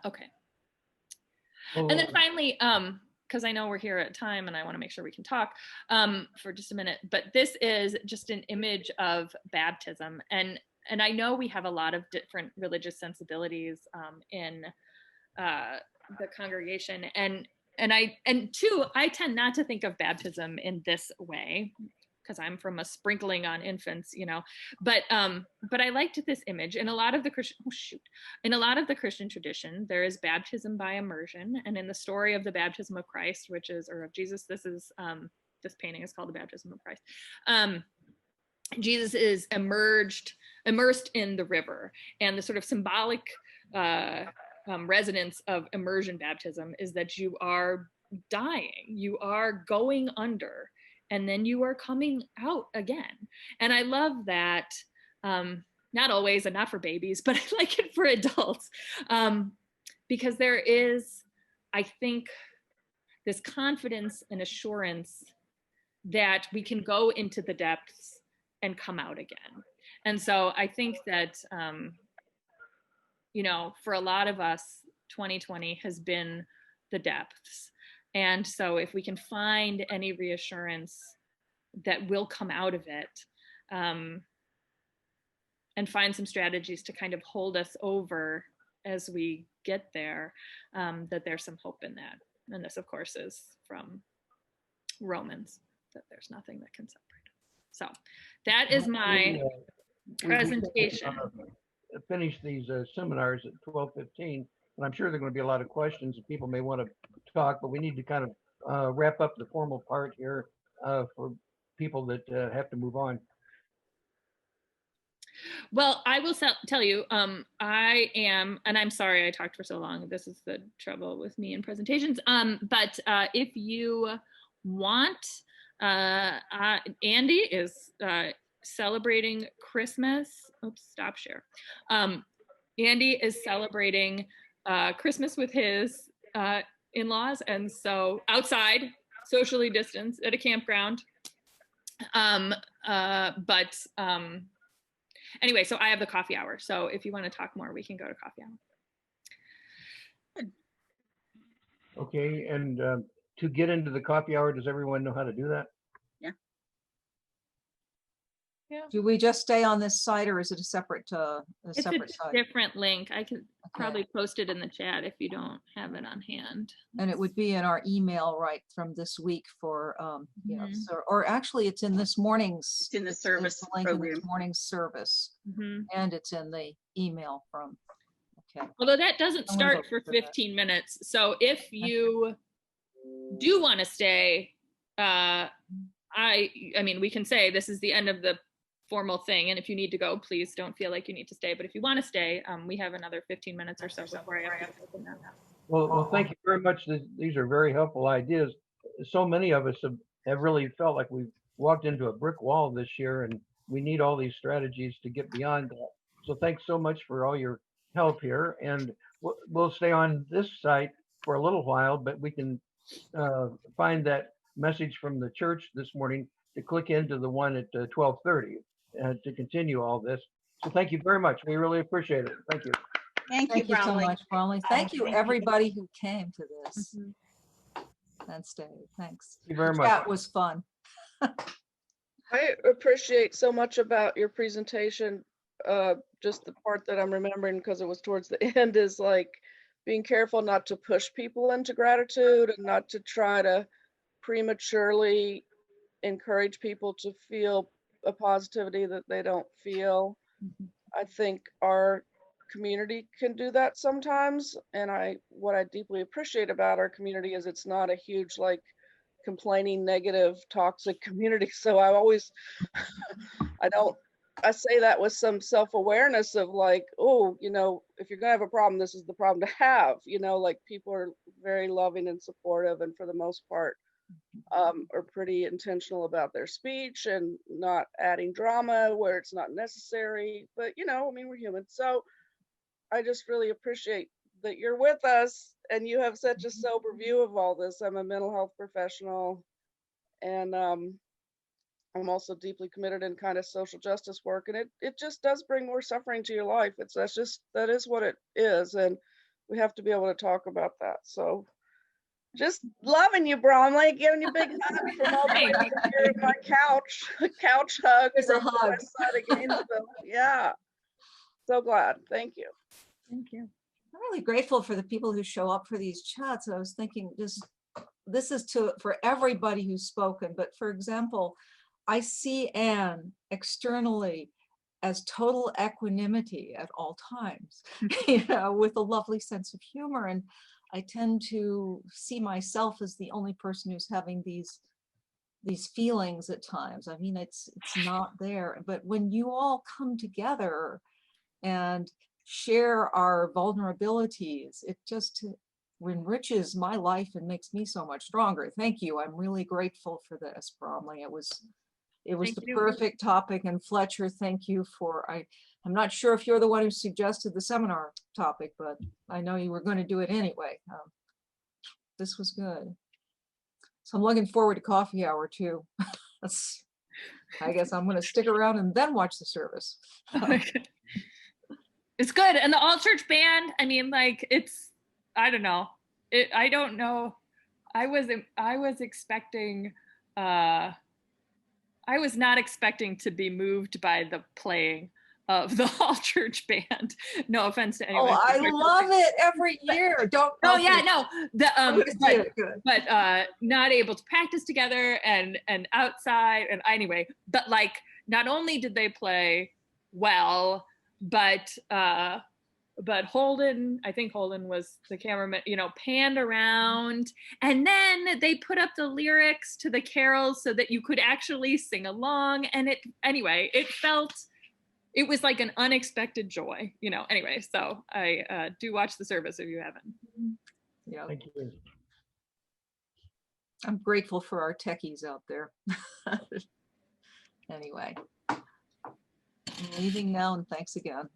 Okay. And then finally, because I know we're here at time and I want to make sure we can talk for just a minute, but this is just an image of baptism. And I know we have a lot of different religious sensibilities in the congregation. And I tend not to think of baptism in this way, because I'm from a sprinkling on infants, but I liked this image. In a lot of the Christian tradition, there is baptism by immersion, and in the story of the baptism of Christ, or of Jesus, this painting is called the baptism of Christ. Jesus is immersed in the river, and the sort of symbolic resonance of immersion baptism is that you are dying, you are going under, and then you are coming out again. And I love that, not always, and not for babies, but I like it for adults, because there is, I think, this confidence and assurance that we can go into the depths and come out again. And so I think that, for a lot of us, 2020 has been the depths. And so if we can find any reassurance that we'll come out of it, and find some strategies to kind of hold us over as we get there, that there's some hope in that. And this, of course, is from Romans, that there's nothing that can separate us. So that is my presentation. Finish these seminars at 12:15, and I'm sure there are going to be a lot of questions and people may want to talk, but we need to kind of wrap up the formal part here for people that have to move on. Well, I will tell you, I am, and I'm sorry I talked for so long. This is the trouble with me in presentations. But if you want, Andy is celebrating Christmas. Oops, stop share. Andy is celebrating Christmas with his in-laws, and so outside, socially distanced at a campground. Anyway, so I have the coffee hour. So if you want to talk more, we can go to coffee hour. Okay, and to get into the coffee hour, does everyone know how to do that? Yeah. Do we just stay on this site, or is it a separate It's separate a site? different link. I can probably post it in the chat if you don't have it on hand. And it would be in our email right from this week for so, or actually it's in this morning's, It's in the service link in program. this morning's service, and it's in the email from. Okay. Although that doesn't I'm gonna start vote for for that. 15 minutes. So if you do want to stay, I mean, we can say this is the end of the formal thing. And if you need to go, please don't feel like you need to stay. But if you want to stay, we have another 15 minutes or so before I have to open that. Well, thank you very much. These are very helpful ideas. So many of us have really felt like we've walked into a brick wall this year, and we need all these strategies to get beyond that. So thanks so much for all your help here. And we'll stay on this site for a little while, but we can find that message from the church this morning to click into the one at 12:30 to continue all this. So thank you very much. We really appreciate it. Thank you. Thank you, Thank you so Bromleigh. much, Bromleigh. Thank you, Thank you. everybody who came to this Mhm. and stayed. Thanks. Thank you very The much. chat was fun. I appreciate so much about your presentation. Just the part that I'm remembering because it was towards the end is like being careful not to push people into gratitude and not to try to prematurely encourage people to feel a positivity that they don't feel. I think our community can do that sometimes. And what I deeply appreciate about our community is it's not a huge, like, complaining, negative, toxic community. So I say that with some self-awareness of like, oh, if you're gonna have a problem, this is the problem to have, like people are very loving and supportive, and for the most part, are pretty intentional about their speech and not adding drama where it's not necessary. But I mean, we're human. So I just really appreciate that you're with us and you have such a sober view of all this. I'm a mental health professional, and I'm also deeply committed in kind of social justice work, and it just does bring more suffering to your life. That is what it is, and we have to be able to talk about that. So just loving you, Bromley, giving you a big hug from all the way Thank over here at my couch. A couch hug There's a from the hug. west side of Gainesville. Yeah. So glad. Thank you. Thank you. I'm really grateful for the people who show up for these chats. I was thinking this is for everybody who's spoken, but for example, I see Anne externally as total equanimity at all times, with a lovely sense of humor. And I tend to see myself as the only person who's having these feelings at times. I mean, it's not there, but when you all come together and share our vulnerabilities, it just enriches my life and makes me so much stronger. Thank you. I'm really grateful for this, Bromley. It was Thank the you. perfect topic. And Fletcher, thank you I'm not sure if you're the one who suggested the seminar topic, but I know you were going to do it anyway. This was good. So I'm looking forward to coffee hour too. I guess I'm going to stick around and then watch the service. It's good. And the all church band, I mean, like I don't know. I don't know. I was expecting, I was not expecting to be moved by the playing of the all church band. No offense to anyone. Oh, I love it every year. Don't. Oh yeah, no. But not able to practice together and outside and anyway. But like, not only did they play well, but Holden, I think Holden was the cameraman, panned around, and then they put up the lyrics to the carols so that you could actually sing along. And it was like an unexpected joy, anyway. So I do watch the service if you haven't. Yeah. Thank you. I'm grateful for our techies out there. Anyway, I'm leaving now, and thanks again.